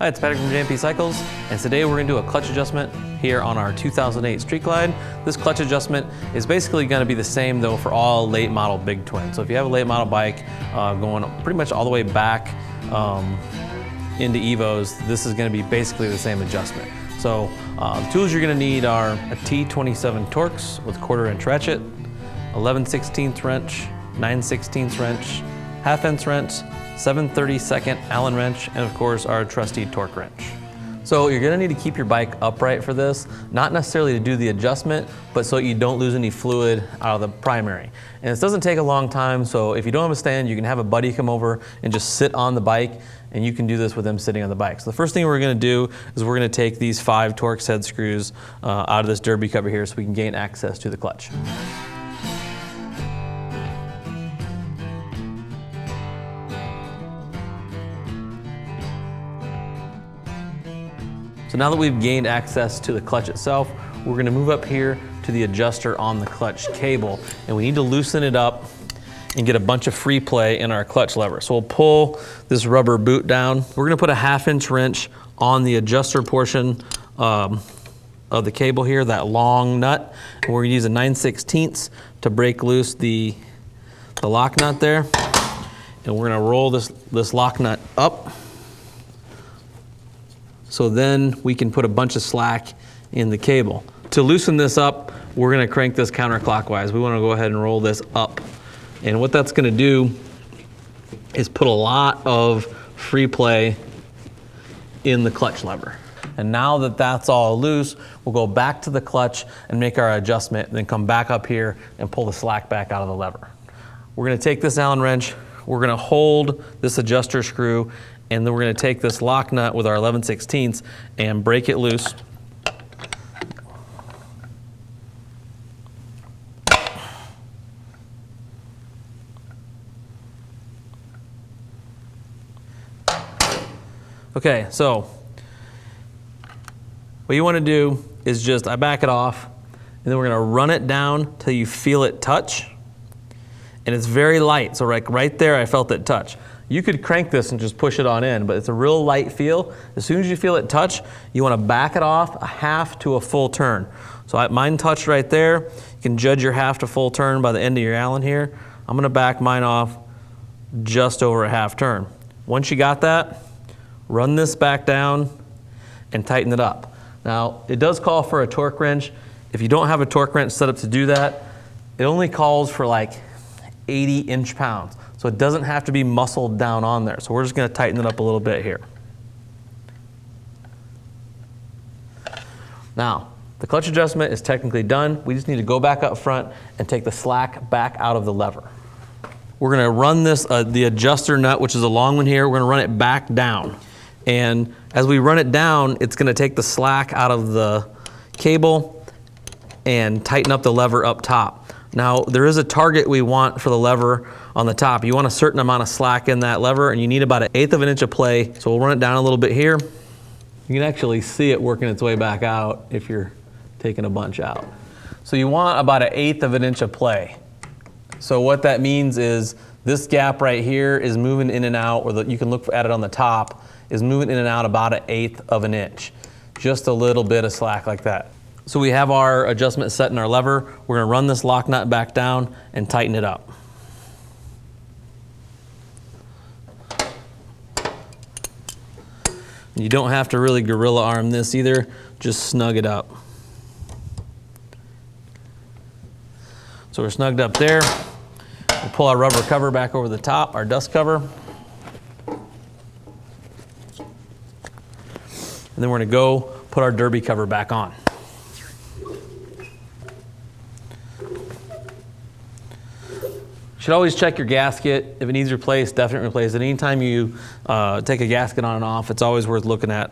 Hi, it's Patrick from J&P Cycles, and today we're going to do a clutch adjustment here on our 2008 Street Glide. This clutch adjustment is basically going to be the same though for all late model big twins. So if you have a late model bike going pretty much all the way back into Evos, this is going to be basically the same adjustment. So the tools you're going to need are a T27 Torx with 1/4 inch ratchet, 11/16 wrench, 9/16 wrench, 1/2 inch wrench, 7/32 Allen wrench, and of course our trusty torque wrench. So you're gonna need to keep your bike upright for this, not necessarily to do the adjustment, but so you don't lose any fluid out of the primary. And this doesn't take a long time, so if you don't have a stand, you can have a buddy come over and just sit on the bike, and you can do this with them sitting on the bike. So the first thing we're gonna do is we're gonna take these 5 Torx head screws out of this derby cover here so we can gain access to the clutch. So now that we've gained access to the clutch itself, we're gonna move up here to the adjuster on the clutch cable, and we need to loosen it up and get a bunch of free play in our clutch lever. So we'll pull this rubber boot down. We're gonna put a 1/2 inch wrench on the adjuster portion of the cable here, that long nut, and we're gonna use a 9/16 to break loose the lock nut there. And we're gonna roll this lock nut up, so then we can put a bunch of slack in the cable. To loosen this up, we're gonna crank this counterclockwise. We wanna go ahead and roll this up. And what that's gonna do is put a lot of free play in the clutch lever. And now that that's all loose, we'll go back to the clutch and make our adjustment, and then come back up here and pull the slack back out of the lever. We're gonna take this Allen wrench, we're gonna hold this adjuster screw, and then we're going to take this lock nut with our 11/16 and break it loose. Okay, so what you want to do is just, I back it off, and then we're going to run it down till you feel it touch. And it's very light, so right there I felt it touch. You could crank this and just push it on in, but it's a real light feel. As soon as you feel it touch, you want to back it off a 1/2 to a full turn. So mine touched right there. You can judge your 1/2 to full turn by the end of your Allen here. I'm going to back mine off just over a 1/2 turn. Once you got that, run this back down and tighten it up. Now, it does call for a torque wrench. If you don't have a torque wrench set up to do that, it only calls for like 80 inch-pounds. So it doesn't have to be muscled down on there. So we're just gonna tighten it up a little bit here. Now, the clutch adjustment is technically done. We just need to go back up front and take the slack back out of the lever. We're gonna run this, the adjuster nut, which is a long one here, we're gonna run it back down. And as we run it down, it's gonna take the slack out of the cable and tighten up the lever up top. Now, there is a target we want for the lever on the top. You want a certain amount of slack in that lever, and you need about 1/8 of an inch of play. So we'll run it down a little bit here. You can actually see it working its way back out if you're taking a bunch out. So you want about 1/8 of an inch of play. So what that means is this gap right here is moving in and out, or you can look at it on the top, is moving in and out about 1/8 of an inch. Just a little bit of slack like that. So we have our adjustment set in our lever. We're gonna run this lock nut back down and tighten it up. You don't have to really gorilla arm this either, just snug it up. So we're snugged up there. We'll pull our rubber cover back over the top, our dust cover. And then we're gonna go put our derby cover back on. You should always check your gasket. If it needs replaced, definitely replace it. Anytime you take a gasket on and off, it's always worth looking at.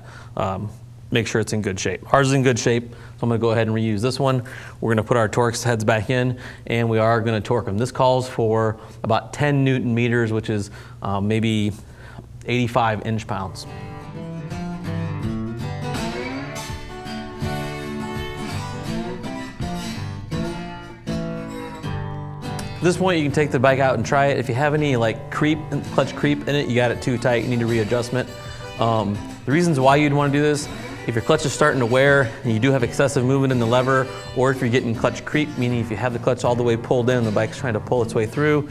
Make sure it's in good shape. Ours is in good shape, so I'm gonna go ahead and reuse this one. We're gonna put our Torx heads back in, and we are gonna torque them. This calls for about 10 Newton meters, which is maybe 85 inch-pounds. At this point, you can take the bike out and try it. If you have any like clutch creep in it, you got it too tight, you need a readjustment. The reasons why you'd want to do this: if your clutch is starting to wear and you do have excessive movement in the lever, or if you're getting clutch creep, meaning if you have the clutch all the way pulled in and the bike's trying to pull its way through,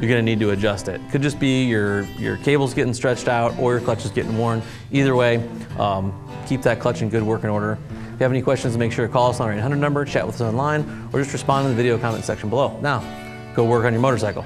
you're going to need to adjust it. Could just be your cable's getting stretched out or your clutch is getting worn. Either way, keep that clutch in good working order. If you have any questions, make sure to call us on our 800 number, chat with us online, or just respond in the video comment section below. Now, go work on your motorcycle.